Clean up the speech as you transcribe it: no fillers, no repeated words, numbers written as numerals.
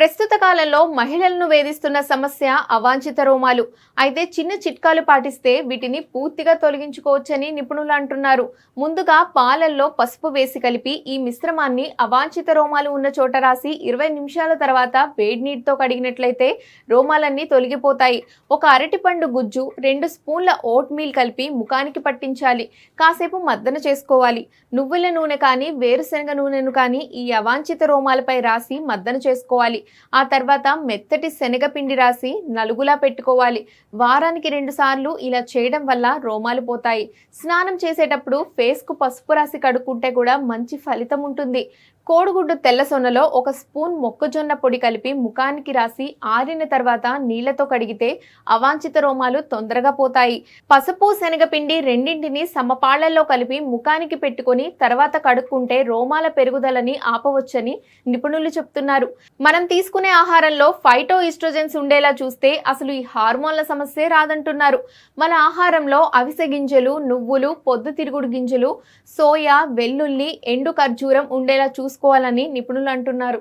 ప్రస్తుత కాలంలో మహిళలను వేధిస్తున్న సమస్య అవాంఛిత రోమాలు. అయితే చిన్న చిట్కాలు పాటిస్తే వీటిని పూర్తిగా తొలగించుకోవచ్చని నిపుణులు అంటున్నారు. ముందుగా పాలల్లో పసుపు వేసి కలిపి ఈ మిశ్రమాన్ని అవాంఛిత రోమాలు ఉన్న చోట రాసి 20 నిమిషాల తర్వాత వేడి నీటితో కడిగినట్లయితే రోమాలన్నీ తొలగిపోతాయి. ఒక అరటిపండు గుజ్జు 2 స్పూన్ల ఓట్ మీల్ కలిపి ముఖానికి పట్టించాలి. కాసేపు మద్దన చేసుకోవాలి. నువ్వుల నూనె కానీ వేరుశనగ నూనెను కానీ ఈ అవాంఛిత రోమాలపై రాసి మద్దన చేసుకోవాలి. ఆ తర్వాత మెత్తటి శనగపిండి రాసి నలుగులా పెట్టుకోవాలి. వారానికి 2 సార్లు ఇలా చేయడం వల్ల రోమాలు పోతాయి. స్నానం చేసేటప్పుడు ఫేస్ కు పసుపు రాసి కడుక్కుంటే కూడా మంచి ఫలితం ఉంటుంది. కోడిగుడ్డు తెల్ల సొనలో 1 స్పూన్ మొక్కజొన్న పొడి కలిపి ముఖానికి రాసి ఆరిన తర్వాత నీళ్లతో కడిగితే అవాంఛిత రోమాలు తొందరగా పోతాయి. పసుపు శనగపిండి రెండింటిని సమపాళ్లలో కలిపి ముఖానికి పెట్టుకొని తర్వాత కడుక్కుంటే రోమాల పెరుగుదలని ఆపవచ్చని నిపుణులు చెప్తున్నారు. మనం తీసుకునే ఆహారంలో ఫైటో ఈస్ట్రోజన్స్ ఉండేలా చూస్తే అసలు ఈ హార్మోన్ల సమస్యే రాదంటున్నారు. మన ఆహారంలో అవిసె గింజలు, నువ్వులు, పొద్దుతిరుగుడు గింజలు, సోయా, వెల్లుల్లి, ఎండు ఖర్జూరం ఉండేలా చూసుకోవాలని నిపుణులు అంటున్నారు.